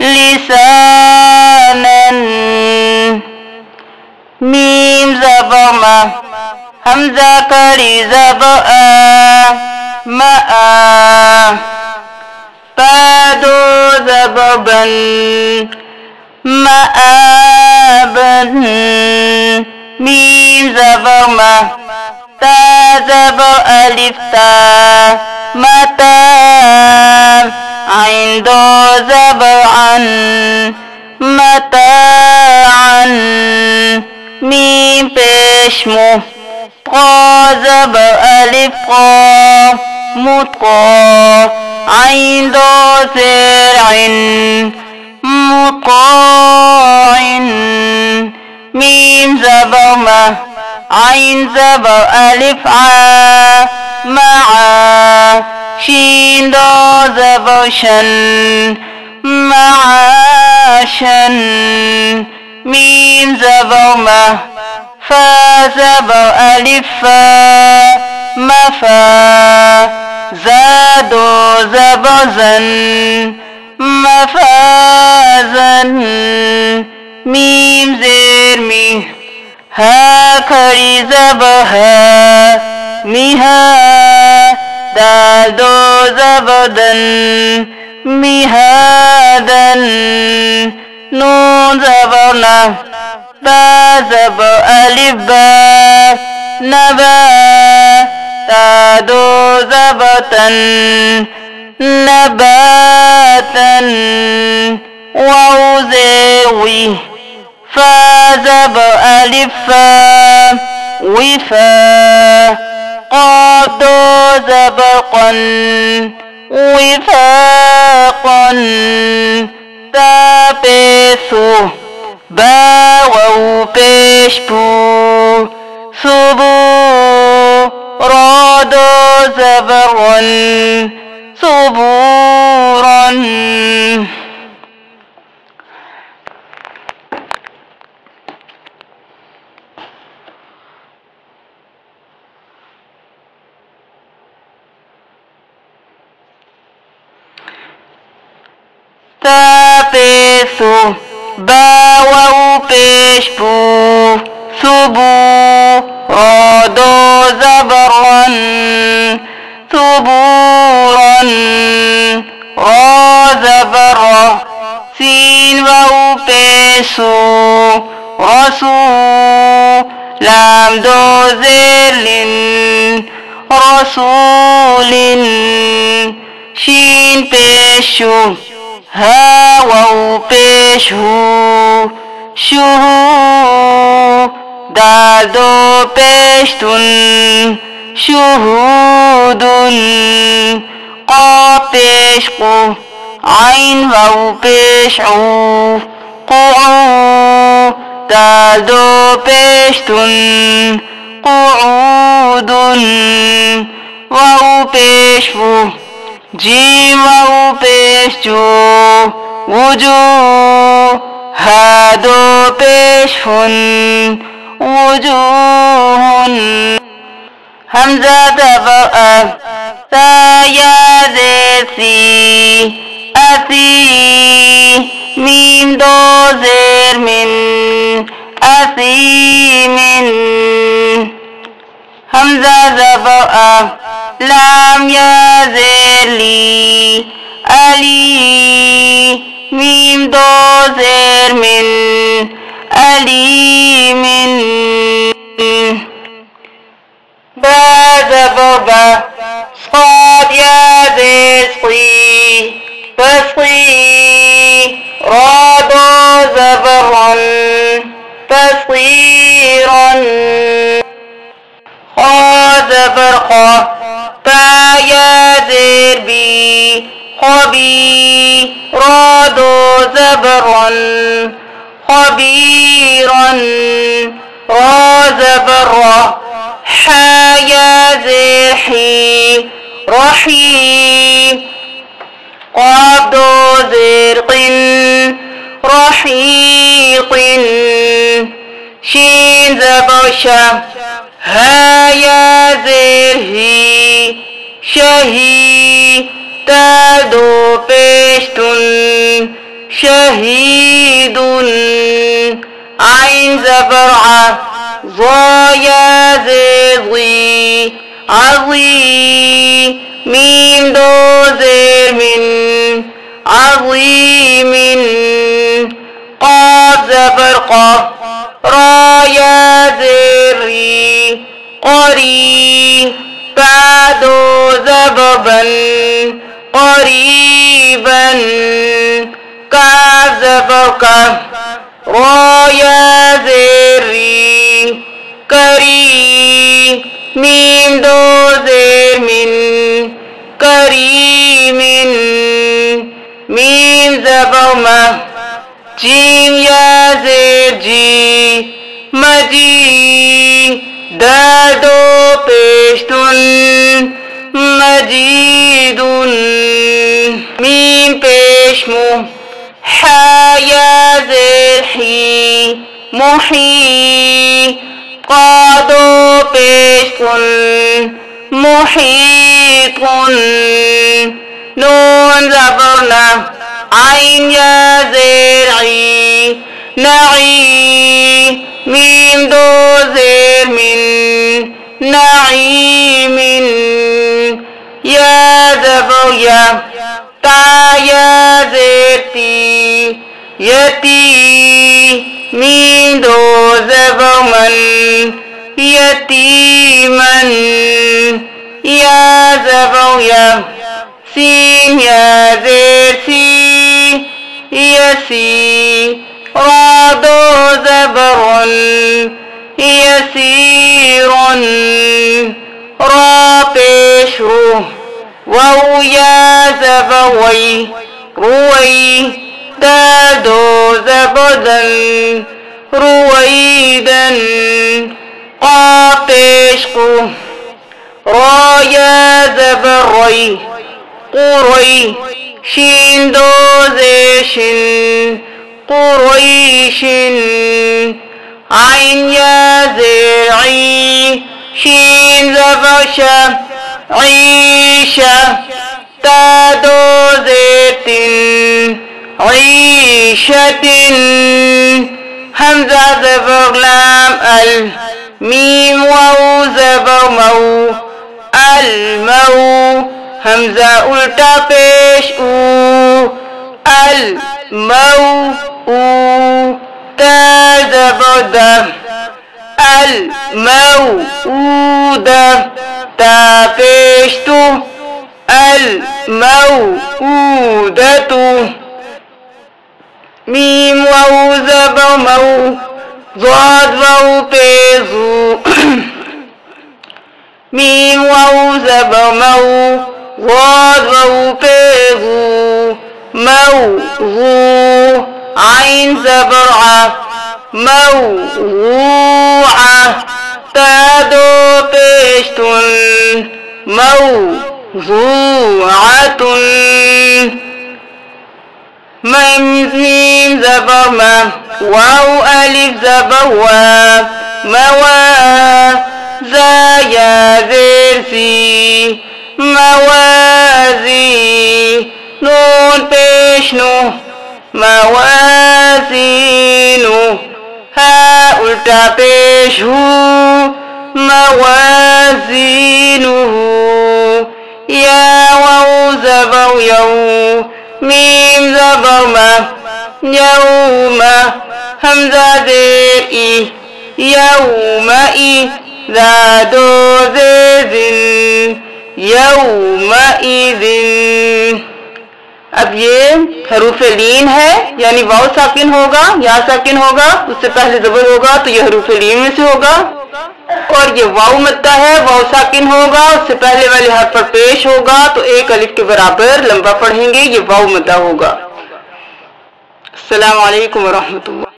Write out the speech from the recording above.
لسانا ميم زبر ما همزة كري زبر ماء بادو زبر بن مآبا ميم زبر ما تا زبر ألف تا متى عين دو زبر عن متاعا ميم بشمو قا زبر ألف قا مطقا عين دو زرع مطاع ميم زبر ما عين زبر ألف عا مع شين دو زبر شن معاشا ميم زبر ما فا زبر ألف فا مفا زادو زبر زن مفازا ميم زير مي ها كري زبها ميها دال دو زبدن ميهادا نون زبرنا با زبر ألف با نبا تا دو زبطن نباتا واو زيوي فا زبر ألف فا وفا قاف دو زبر قن وفاقا تا بيسو با واو بيش بو سبو را دو زبر ون صبورا تابسو با واو پیش بو صبو را دو زبرن ثبورا را زبر سين واو بيسو رسو لام دو زل رسول شين بيشو ها واو بيشو شهو دال دو بيشتن شهود قا بيشقو عين واو بيشعو قعو دال دو بيشتن قعود واو بيشفو جيم واو بيشجو وجوه هادو بيشفن وجوه همزة تبقى تا يا زي أثي ميم دو زير من أثي من همزة تبقى لام يا زير ألي ميم دو زير من ألي من با زبر با صاد يا بسقي بسقي را دو زبر بصيرا خا زبر خا با يا زير بي خبي را دو زبر خبيرا را زبر حيا زرحي رحي قاب دو زرق رحيق شين زبشا هيا زرهي شهي تادو بشتن शहीदुन आइन ज़बर आ ज़ा या ज़े ज़ी अज़ी मीम दो ज़ेर मिन अज़ीमिन क़ाफ़ ज़बर क़ा रा या ज़ेर री क़री बा दो ज़बर बन क़रीबन काफ़ ज़बर का रा या ज़ेर री करी मीम दो ज़ेर मिन करीमिन मीम ज़बर मा जीम या ज़ेर जी मजी दाल दो पेशतुन मजीदुन मीम पेश मुँह हा या ज़ेर ही मुही क़ा दो पेश कुन मुहीतुन नून ज़बर ना आइन या ज़ेर ई नई मीम दो ज़ेर मिन नईमिन या ज़बर या ता या ज़ेर ती यती मीम दो ज़बर मन यतीमन या ज़बर या सीन या ज़ेर सी यसी रा दो ज़बरुन यसीरुन रा पेश रू वाउ या ज़बर वई रुवई दाल दो ज़बर दन रुवैदन क़ाफ़ पेश क़ू रा या ज़बर रई क़ुरई शीन दो ज़ेर शिन क़ुरैशिन आइन या ज़ेर ई शीन ज़बर शा ईशा ता दो ज़ेर तिन ईशतिन हमज़ा ज़बर लाम अल मीम वाउ ज़बर मऊ अल मऊ हमज़ा उल्टा पेश ऊ अल मऊ ऊ ता ज़बर दा अल मऊ ऊ दा ता पेश तू अल मऊ ऊ दा तू मीम वाउ ज़बर मऊ ज़ाद वाउ पेज़ू मीम वाउ ज़बर मऊ ज़ाद वाउ पेज़ू मऊ ज़ू आइन ज़बर आ मऊ ज़ू आ ता दो पेशतुन मऊ ज़ू आतुन मीम ज़बर मा वाउ अलिफ ज़बर वा मवा ज़ा या ज़ेर सी मवाज़ी नून पेश नु मवाज़ीनु हा उल्टा पेश हू मवाज़ीनु या वाउ ज़बर यऊ मीम ज़बर मा यौमा हमज़ा ज़ेर ई यौमा ई ज़ा दो ज़ेर ज़िन यौमा इज़िन। अब ये हरूफ लीन है, यानी वाव साकिन होगा, या साकिन होगा, उससे पहले ज़बर होगा तो ये हरूफ लीन में से होगा। और ये वाव मद्दा है, वाव साकिन होगा, उससे पहले वाले हर्फ पर पेश होगा तो एक अलिफ के बराबर लंबा पढ़ेंगे, ये वाव मद्दा होगा। अस्सलामु अलैकुम व रहमतुल्लाह।